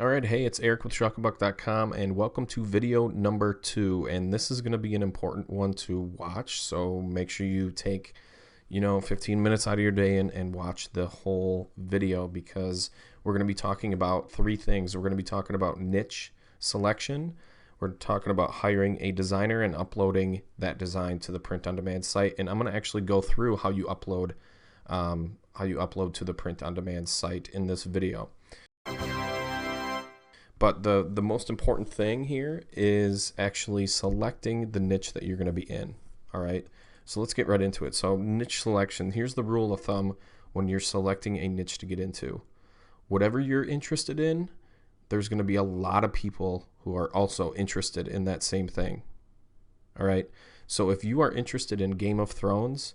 All right, hey, it's Eric with ShuckaBuck.com, and welcome to video number 2. And this is going to be an important one to watch, so make sure you take 15 minutes out of your day and watch the whole video, because we're going to be talking about 3 things. We're going to be talking about niche selection. We're talking about hiring a designer and uploading that design to the print-on-demand site, and I'm going to actually go through how you upload to the print-on-demand site in this video. But the most important thing here is actually selecting the niche that you're going to be in. All right, so let's get right into it. So niche selection, here's the rule of thumb when you're selecting a niche to get into. Whatever you're interested in, there's going to be a lot of people who are also interested in that same thing. All right, so if you are interested in Game of Thrones,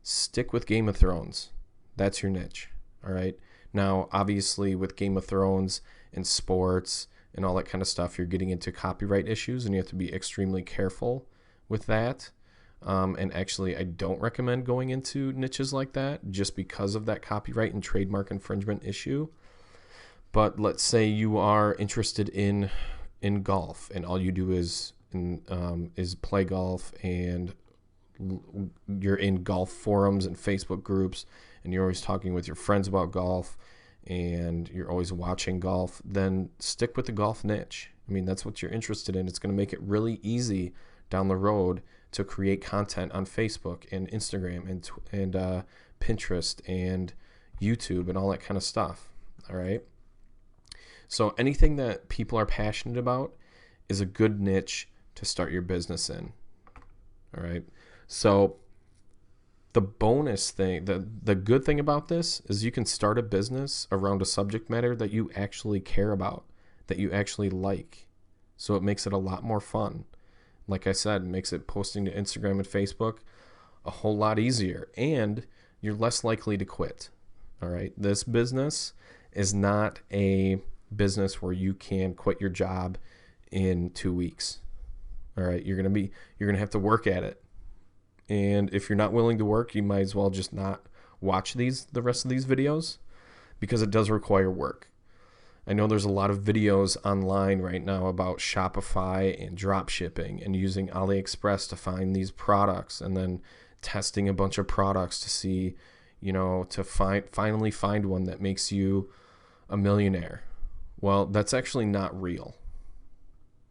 stick with Game of Thrones. That's your niche. All right, now obviously with Game of Thrones and sports and all that kind of stuff, you're getting into copyright issues, and you have to be extremely careful with that. And actually, I don't recommend going into niches like that just because of that copyright and trademark infringement issue. But let's say you are interested in golf, and all you do is play golf, and you're in golf forums and Facebook groups, and you're always talking with your friends about golf, and you're always watching golf, then stick with the golf niche. I mean, that's what you're interested in. It's going to make it really easy down the road to create content on Facebook and Instagram and Pinterest and YouTube and all that kind of stuff. All right. So anything that people are passionate about is a good niche to start your business in. All right. So the bonus thing, the good thing about this is you can start a business around a subject matter that you actually care about, that you actually like. So it makes it a lot more fun. Like I said, it makes it posting to Instagram and Facebook a whole lot easier, and you're less likely to quit. All right. This business is not a business where you can quit your job in 2 weeks. All right. You're going to have to work at it. And if you're not willing to work, you might as well just not watch the rest of these videos, because it does require work. I know there's a lot of videos online right now about Shopify and drop shipping and using AliExpress to find these products, and then testing a bunch of products to see, to finally find one that makes you a millionaire. Well, that's actually not real.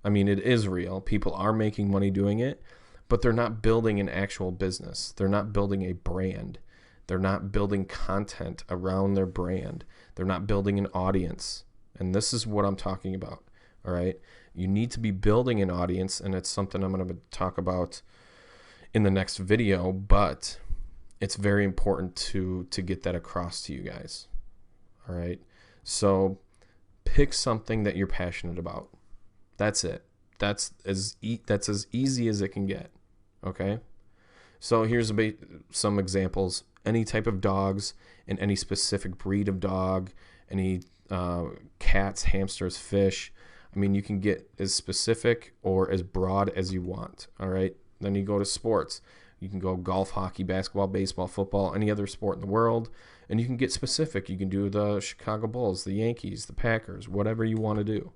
I mean, it is real. People are making money doing it, but they're not building an actual business. They're not building a brand. They're not building content around their brand. They're not building an audience. And this is what I'm talking about. All right. You need to be building an audience, and it's something I'm going to talk about in the next video, but it's very important to get that across to you guys. All right. So pick something that you're passionate about. That's it. That's as easy as it can get. Okay, so here's some examples. Any type of dogs and any specific breed of dog, any cats, hamsters, fish. I mean, you can get as specific or as broad as you want. All right, then you go to sports. You can go golf, hockey, basketball, baseball, football, any other sport in the world, and you can get specific. You can do the Chicago Bulls, the Yankees, the Packers, whatever you want to do.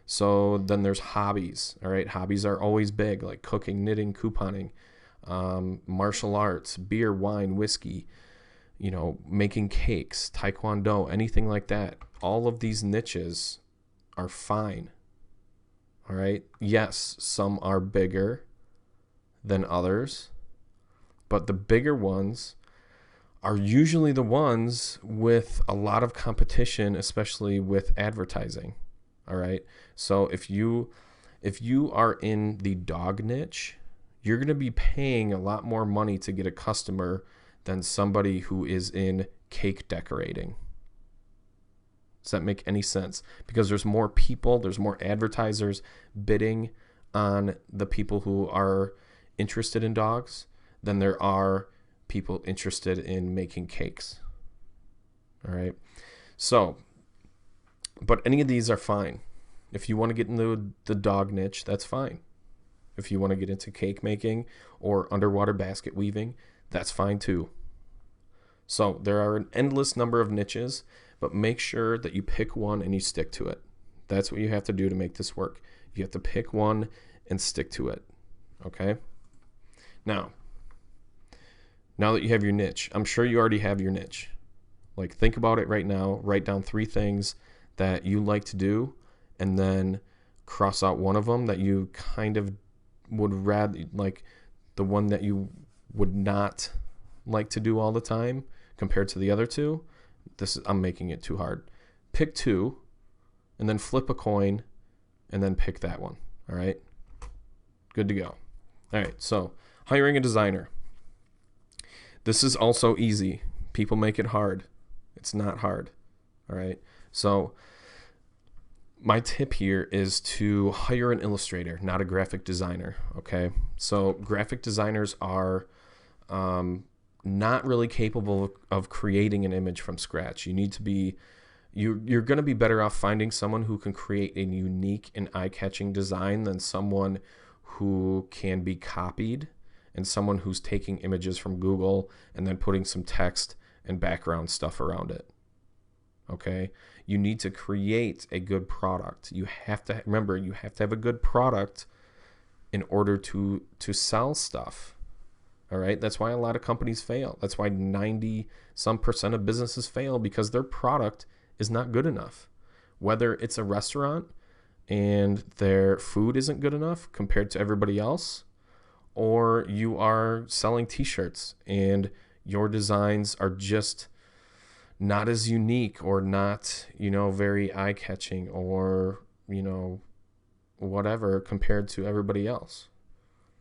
So then there's hobbies. All right, hobbies are always big, like cooking, knitting, couponing, martial arts, beer, wine, whiskey, making cakes, taekwondo, anything like that. All of these niches are fine. All right, yes, some are bigger than others, but the bigger ones are usually the ones with a lot of competition, especially with advertising. All right. So if you are in the dog niche, you're going to be paying a lot more money to get a customer than somebody who is in cake decorating. Does that make any sense? Because there's more people, there's more advertisers bidding on the people who are interested in dogs than there are people interested in making cakes. All right. So, but any of these are fine. If you want to get into the dog niche, that's fine. If you want to get into cake making or underwater basket weaving, that's fine too. So there are an endless number of niches, but make sure that you pick one and you stick to it. That's what you have to do to make this work. You have to pick one and stick to it. Okay? Now that you have your niche, I'm sure you already have your niche. Like, think about it right now. Write down 3 things that you like to do, and then cross out one of them that you kind of would rather, like the one that you would not like to do all the time compared to the other 2. I'm making it too hard. Pick 2 and then flip a coin and then pick that one. All right? Good to go. All right, so hiring a designer. This is also easy. People make it hard. It's not hard. All right? So my tip here is to hire an illustrator, not a graphic designer. Okay? So graphic designers are not really capable of creating an image from scratch. You need to be, you're going to be better off finding someone who can create a unique and eye-catching design than someone who can be copied and someone who's taking images from Google and then putting some text and background stuff around it. Okay? You need to create a good product. You have to, remember, you have to have a good product in order to sell stuff. All right? That's why a lot of companies fail. That's why 90% of businesses fail, because their product is not good enough. Whether it's a restaurant and their food isn't good enough compared to everybody else, or you are selling t-shirts and your designs are just not as unique or not, very eye-catching or, whatever compared to everybody else.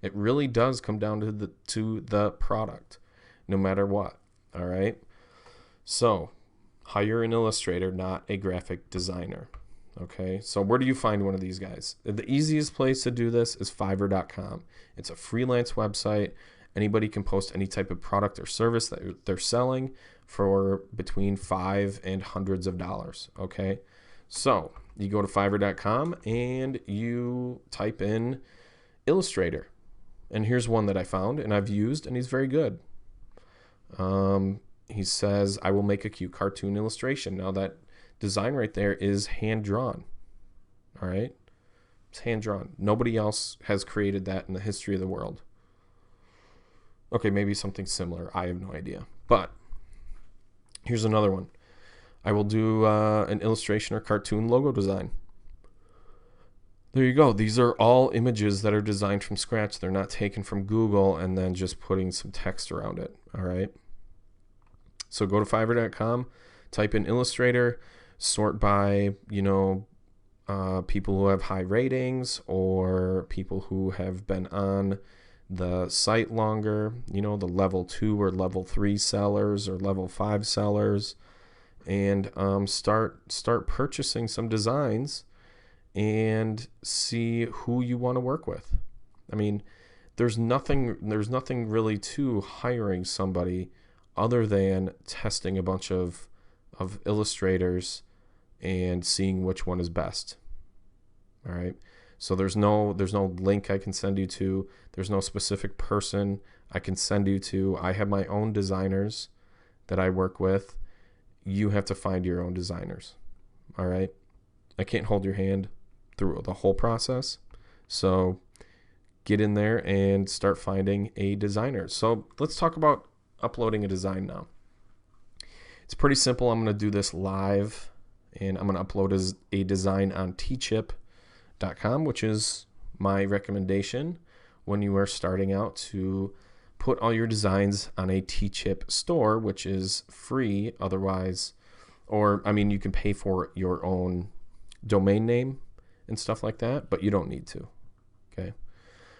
It really does come down to the product, no matter what. All right? So, hire an illustrator, not a graphic designer. Okay? So, where do you find one of these guys? The easiest place to do this is Fiverr.com. It's a freelance website. Anybody can post any type of product or service that they're selling for between $5 and hundreds of dollars. Okay? So, you go to Fiverr.com and you type in Illustrator. And here's one that I found and I've used, and he's very good. He says, I will make a cute cartoon illustration. Now that design right there is hand-drawn. All right? It's hand-drawn. Nobody else has created that in the history of the world. Okay, maybe something similar. I have no idea. But here's another one. I will do an illustration or cartoon logo design. There you go. These are all images that are designed from scratch. They're not taken from Google and then just putting some text around it. All right. So go to Fiverr.com, type in Illustrator, sort by, people who have high ratings or people who have been on the site longer, the level 2 or level 3 sellers or level 5 sellers, and start purchasing some designs and see who you want to work with. I mean, there's nothing really to hiring somebody other than testing a bunch of illustrators and seeing which one is best. All right. So there's no link I can send you to. There's no specific person I can send you to. I have my own designers that I work with. You have to find your own designers. All right. I can't hold your hand through the whole process. So get in there and start finding a designer. So let's talk about uploading a design now. It's pretty simple. I'm going to do this live, and I'm going to upload a design on Teachip.com, which is my recommendation when you are starting out, to put all your designs on a Teachip store, which is free otherwise. Or, you can pay for your own domain name and stuff like that, but you don't need to. Okay.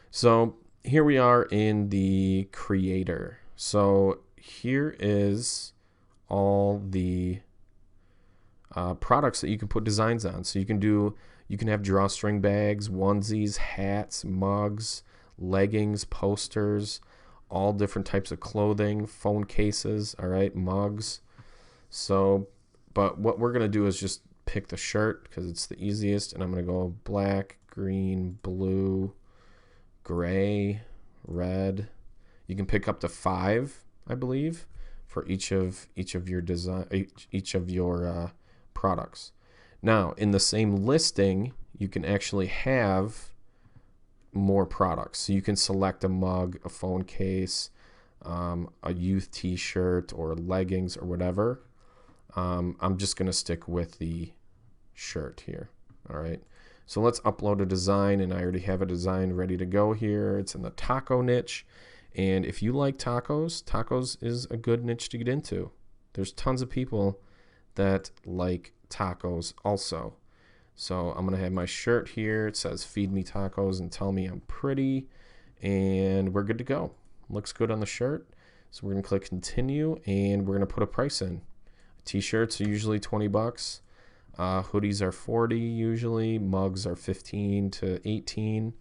So here we are in the creator. So here is all the products that you can put designs on. So you can have drawstring bags, onesies, hats, mugs, leggings, posters, all different types of clothing, phone cases, all right, mugs. So, but what we're going to do is just pick the shirt because it's the easiest, and I'm going to go black, green, blue, gray, red. You can pick up to 5, I believe, for each of your products. Now, in the same listing, you can actually have more products. So you can select a mug, a phone case, a youth t-shirt, or leggings, or whatever. I'm just going to stick with the shirt here. All right. So let's upload a design, and I already have a design ready to go here. It's in the taco niche. And if you like tacos, tacos is a good niche to get into. There's tons of people that like tacos also. So I'm going to have my shirt here. It says feed me tacos and tell me I'm pretty. And we're good to go. Looks good on the shirt. So we're going to click continue, and we're going to put a price in. T-shirts are usually 20 bucks. Hoodies are 40 usually. Mugs are 15 to 18.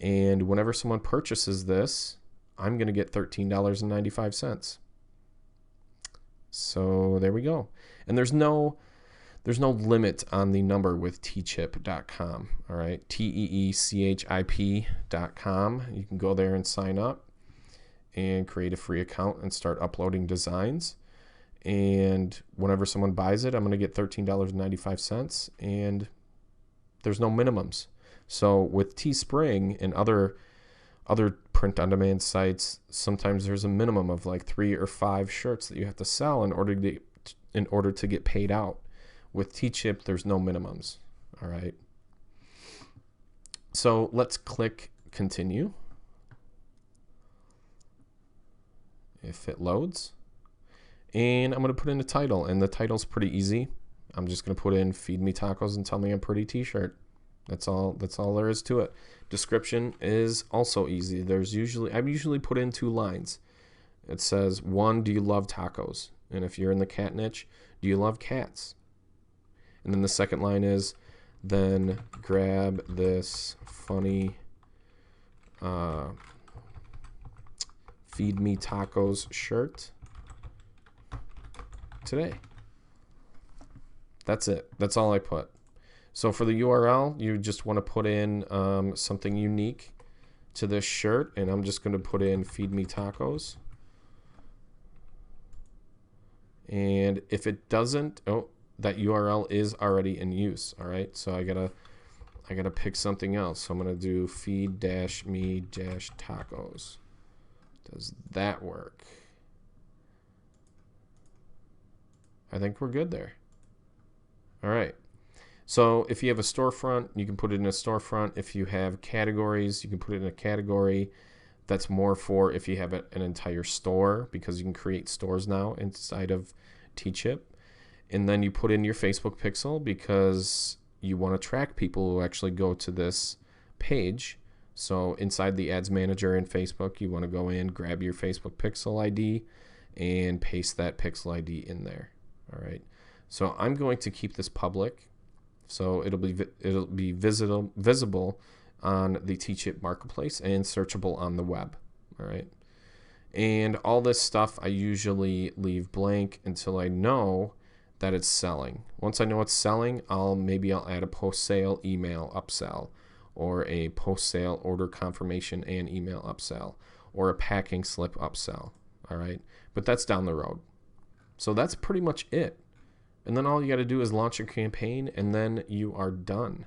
And whenever someone purchases this, I'm going to get $13.95. So there we go. And there's no limit on the number with teechip.com. All right, teechip.com. You can go there and sign up and create a free account and start uploading designs. And whenever someone buys it, I'm going to get $13.95, and there's no minimums. So with Teespring and other print-on-demand sites, sometimes there's a minimum of like 3 or 5 shirts that you have to sell in order to get paid out. With Teechip, there's no minimums. All right. So let's click continue. If it loads. And I'm going to put in a title, and the title's pretty easy. I'm just going to put in feed me tacos and tell me I'm pretty t-shirt. That's all there is to it. Description is also easy. I usually put in 2 lines. It says, 1, do you love tacos? And if you're in the cat niche, do you love cats? And then the second line is, then grab this funny feed me tacos shirt today. That's it. That's all I put. So for the URL, you just want to put in something unique to this shirt, and I'm just going to put in feed me tacos. And if it doesn't, that URL is already in use. All right, so I gotta pick something else. So I'm gonna do feed-me-tacos. Does that work? I think we're good there. All right. So if you have a storefront, you can put it in a storefront. If you have categories, you can put it in a category. That's more for if you have an entire store, because you can create stores now inside of Teechip. And then you put in your Facebook pixel because you want to track people who actually go to this page. So inside the ads manager in Facebook, you want to go in, grab your Facebook pixel ID, and paste that pixel ID in there. All right. So I'm going to keep this public, so it'll be visible on the Teechip marketplace and searchable on the web. All right. And all this stuff I usually leave blank until I know that it's selling. Once I know it's selling, I'll add a post-sale email upsell, or a post-sale order confirmation and email upsell, or a packing slip upsell. All right. But that's down the road. So that's pretty much it. And then all you got to do is launch your campaign, and then you are done.